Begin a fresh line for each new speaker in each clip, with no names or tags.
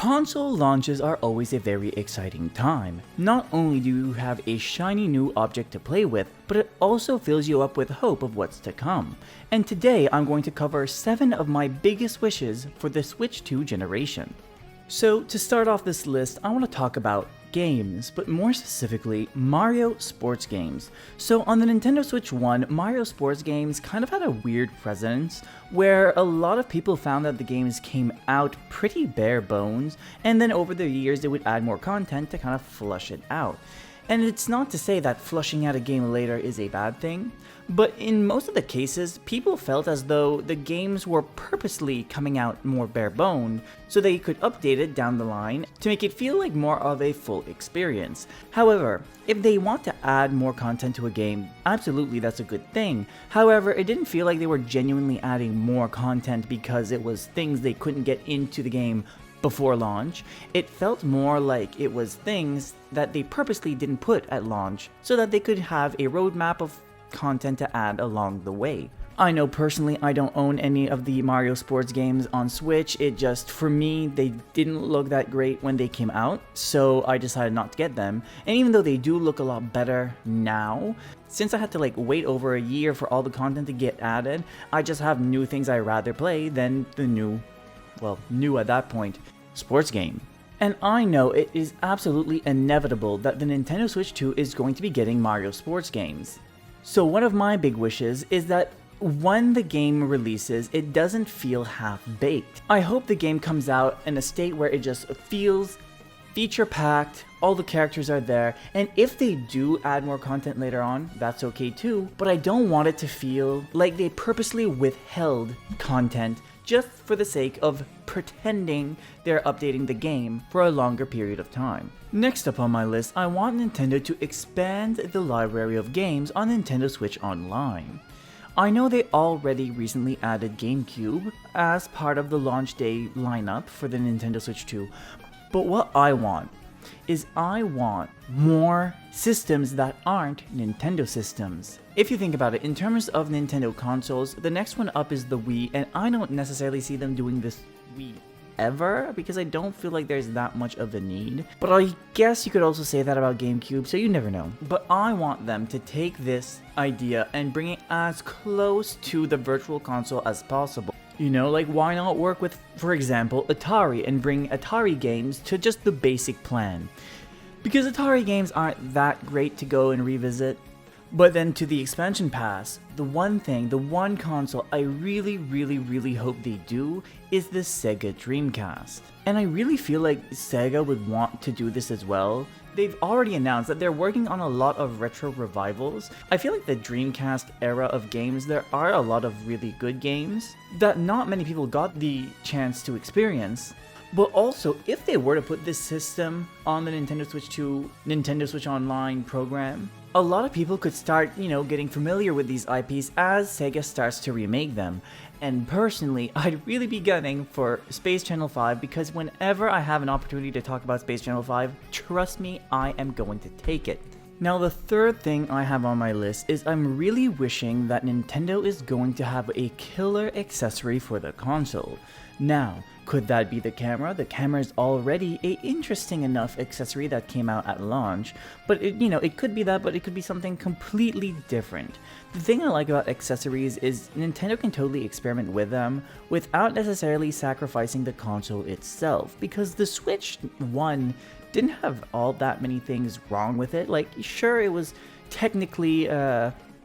Console launches are always a very exciting time. Not only do you have a shiny new object to play with, but it also fills you up with hope of what's to come. And today I'm going to cover 7 of my biggest wishes for the Switch 2 generation. So to start off this list, I want to talk about games, but more specifically, Mario sports games. So on the Nintendo Switch 1, Mario sports games kind of had a weird precedence, where a lot of people found that the games came out pretty bare bones, and then over the years they would add more content to kind of flush it out. And it's not to say that flushing out a game later is a bad thing, but in most of the cases, people felt as though the games were purposely coming out more bare-boned so they could update it down the line to make it feel like more of a full experience. However, if they want to add more content to a game, absolutely that's a good thing. However, it didn't feel like they were genuinely adding more content because it was things they couldn't get into the game before launch. It felt more like it was things that they purposely didn't put at launch so that they could have a roadmap of content to add along the way. I know personally I don't own any of the Mario sports games on Switch. It just, for me, they didn't look that great when they came out, so I decided not to get them. And even though they do look a lot better now, since I had to wait over a year for all the content to get added, I just have new things I'd rather play than the new at that point, sports game. And I know it is absolutely inevitable that the Nintendo Switch 2 is going to be getting Mario sports games. So one of my big wishes is that when the game releases, it doesn't feel half-baked. I hope the game comes out in a state where it just feels feature-packed, all the characters are there, and if they do add more content later on, that's okay too, but I don't want it to feel like they purposely withheld content just for the sake of pretending they're updating the game for a longer period of time. Next up on my list, I want Nintendo to expand the library of games on Nintendo Switch Online. I know they already recently added GameCube as part of the launch day lineup for the Nintendo Switch 2, but what I want is I want more systems that aren't Nintendo systems. If you think about it, in terms of Nintendo consoles, the next one up is the Wii, and I don't necessarily see them doing this Wii ever, because I don't feel like there's that much of a need. But I guess you could also say that about GameCube, so you never know. But I want them to take this idea and bring it as close to the virtual console as possible. You know, why not work with, for example, Atari and bring Atari games to just the basic plan? Because Atari games aren't that great to go and revisit. But then to the expansion pass, the one console I really hope they do is the Sega Dreamcast. And I really feel like Sega would want to do this as well. They've already announced that they're working on a lot of retro revivals. I feel like the Dreamcast era of games, there are a lot of really good games that not many people got the chance to experience. But also, if they were to put this system on the Nintendo Switch 2, Nintendo Switch Online program, a lot of people could start, getting familiar with these IPs as Sega starts to remake them. And personally, I'd really be gunning for Space Channel 5 because whenever I have an opportunity to talk about Space Channel 5, trust me, I am going to take it. Now the third thing I have on my list is I'm really wishing that Nintendo is going to have a killer accessory for the console. Now, could that be the camera? The camera is already an interesting enough accessory that came out at launch, but it could be that, but it could be something completely different. The thing I like about accessories is Nintendo can totally experiment with them without necessarily sacrificing the console itself, because the Switch 1 didn't have all that many things wrong with it. Sure, it was technically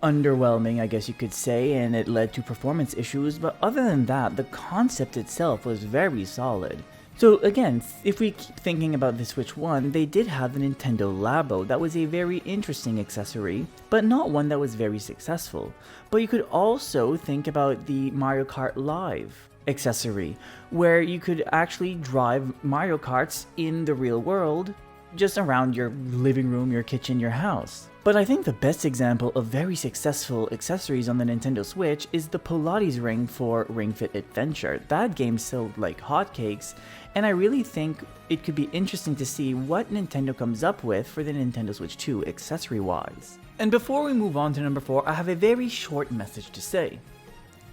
underwhelming, I guess you could say, and it led to performance issues, but other than that, the concept itself was very solid. So again, if we keep thinking about the Switch 1, they did have the Nintendo Labo that was a very interesting accessory, but not one that was very successful. But you could also think about the Mario Kart Live accessory, where you could actually drive Mario Karts in the real world, just around your living room, your kitchen, your house. But I think the best example of very successful accessories on the Nintendo Switch is the Pilates ring for Ring Fit Adventure. That game sold like hotcakes, and I really think it could be interesting to see what Nintendo comes up with for the Nintendo Switch 2 accessory-wise. And before we move on to number 4, I have a very short message to say.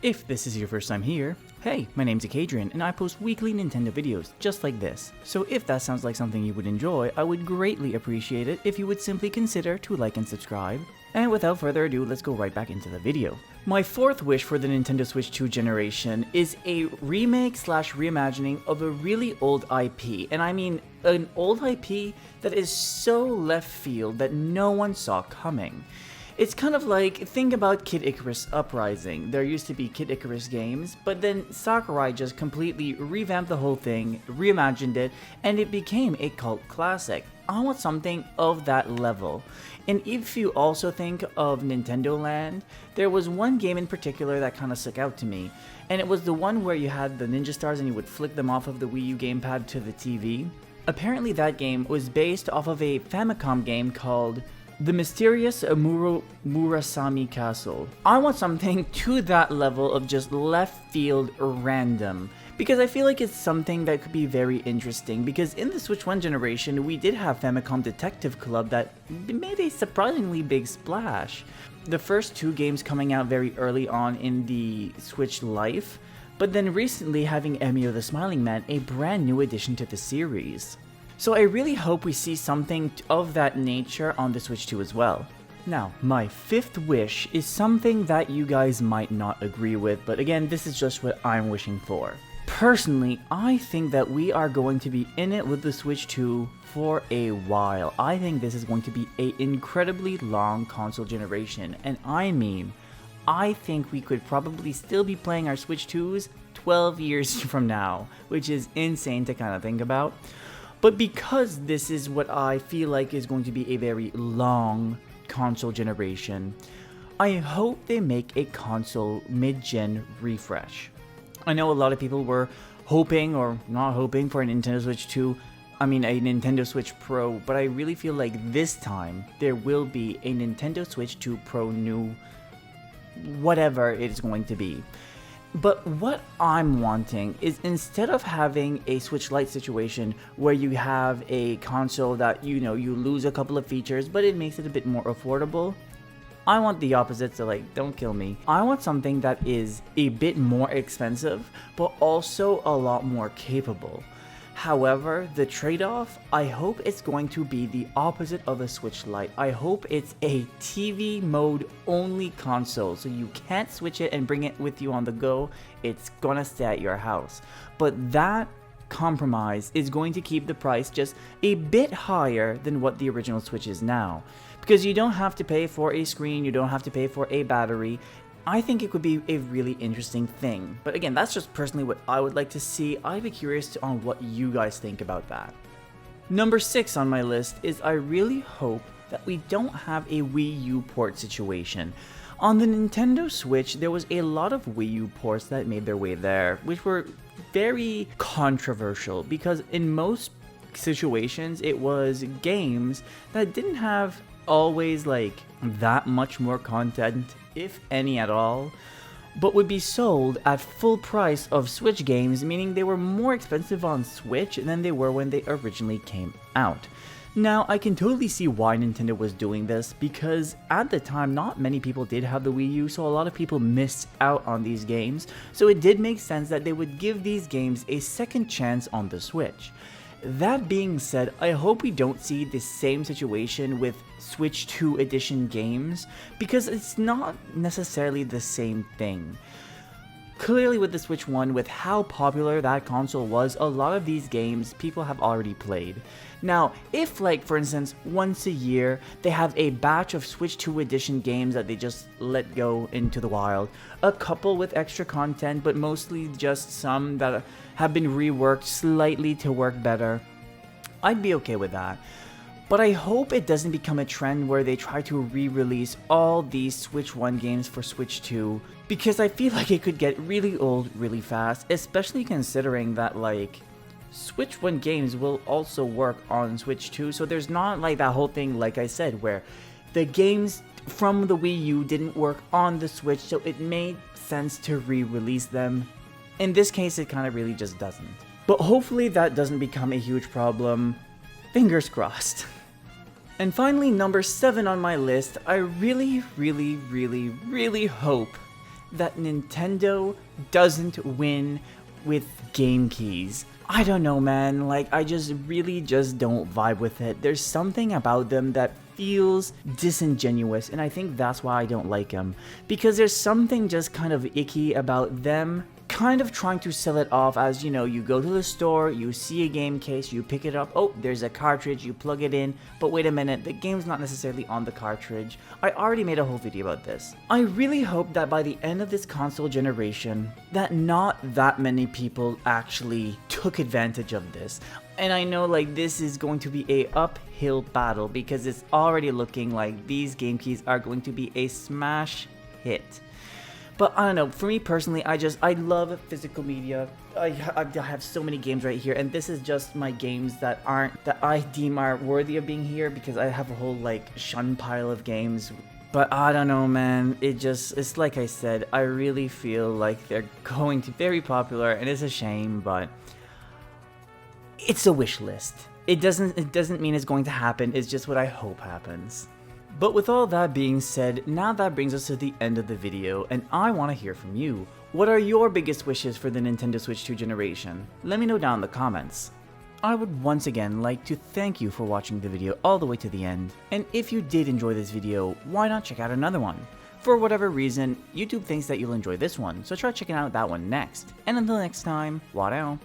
If this is your first time here, hey, my name's Acadrien and I post weekly Nintendo videos just like this. So if that sounds like something you would enjoy, I would greatly appreciate it if you would simply consider to like and subscribe. And without further ado, let's go right back into the video. My fourth wish for the Nintendo Switch 2 generation is a remake slash reimagining of a really old IP. And I mean an old IP that is so left field that no one saw coming. It's kind of like, think about Kid Icarus Uprising. There used to be Kid Icarus games, but then Sakurai just completely revamped the whole thing, reimagined it, and it became a cult classic. I want something of that level. And if you also think of Nintendo Land, there was one game in particular that kind of stuck out to me, and it was the one where you had the ninja stars and you would flick them off of the Wii U gamepad to the TV. Apparently that game was based off of a Famicom game called The Mysterious Murasami Castle. I want something to that level of just left field random, because I feel like it's something that could be very interesting, because in the Switch 1 generation we did have Famicom Detective Club that made a surprisingly big splash. The first two games coming out very early on in the Switch life, but then recently having Emio the Smiling Man, a brand new addition to the series. So I really hope we see something of that nature on the Switch 2 as well. Now, my fifth wish is something that you guys might not agree with, but again, this is just what I'm wishing for. Personally, I think that we are going to be in it with the Switch 2 for a while. I think this is going to be an incredibly long console generation, and I think we could probably still be playing our Switch 2s 12 years from now, which is insane to kind of think about. But because this is what I feel like is going to be a very long console generation, I hope they make a console mid-gen refresh. I know a lot of people were hoping or not hoping for a Nintendo Switch 2, a Nintendo Switch Pro, but I really feel like this time there will be a Nintendo Switch 2 Pro new whatever it is going to be. But what I'm wanting is, instead of having a Switch Lite situation where you have a console that, you lose a couple of features, but it makes it a bit more affordable, I want the opposite, so don't kill me. I want something that is a bit more expensive, but also a lot more capable. However, the trade-off, I hope it's going to be the opposite of a Switch Lite. I hope it's a TV mode only console, so you can't switch it and bring it with you on the go. It's gonna stay at your house. But that compromise is going to keep the price just a bit higher than what the original Switch is now. Because you don't have to pay for a screen, you don't have to pay for a battery. I think it could be a really interesting thing. But again, that's just personally what I would like to see. I'd be curious on what you guys think about that. Number 6 on my list is, I really hope that we don't have a Wii U port situation. On the Nintendo Switch, there was a lot of Wii U ports that made their way there, which were very controversial, because in most situations it was games that didn't have always that much more content, if any at all, but would be sold at full price of Switch games, meaning they were more expensive on Switch than they were when they originally came out. Now, I can totally see why Nintendo was doing this, because at the time not many people did have the Wii U, so a lot of people missed out on these games, so it did make sense that they would give these games a second chance on the Switch. That being said, I hope we don't see the same situation with Switch 2 edition games, because it's not necessarily the same thing. Clearly with the Switch 1, with how popular that console was, a lot of these games people have already played. Now, if for instance, once a year, they have a batch of Switch 2 edition games that they just let go into the wild, a couple with extra content, but mostly just some that have been reworked slightly to work better, I'd be okay with that. But I hope it doesn't become a trend where they try to re-release all these Switch 1 games for Switch 2, because I feel like it could get really old really fast, especially considering that Switch 1 games will also work on Switch 2, so there's not that whole thing, like I said, where the games from the Wii U didn't work on the Switch, so it made sense to re-release them. In this case, it kind of really just doesn't. But hopefully that doesn't become a huge problem. Fingers crossed. And finally, number 7 on my list, I really hope that Nintendo doesn't win with game keys. I don't know, man, like I just really just don't vibe with it. There's something about them that feels disingenuous, and I think that's why I don't like them, because there's something just kind of icky about them kind of trying to sell it off as, you know, you go to the store, you see a game case, you pick it up, oh, there's a cartridge, you plug it in, but wait a minute, the game's not necessarily on the cartridge. I already made a whole video about this. I really hope that by the end of this console generation, that not that many people actually took advantage of this. And I know like this is going to be a uphill battle because it's already looking like these game keys are going to be a smash hit. But I don't know, for me personally, I love physical media. I have so many games right here, and this is just my games that I deem are worthy of being here, because I have a whole like shun pile of games. But I don't know, man, it's like I said, I really feel like they're going to be very popular, and it's a shame, but it's a wish list. It doesn't mean it's going to happen, it's just what I hope happens. But with all that being said, now that brings us to the end of the video, and I want to hear from you. What are your biggest wishes for the Nintendo Switch 2 generation? Let me know down in the comments. I would once again like to thank you for watching the video all the way to the end, and if you did enjoy this video, why not check out another one? For whatever reason, YouTube thinks that you'll enjoy this one, so try checking out that one next. And until next time, Warao.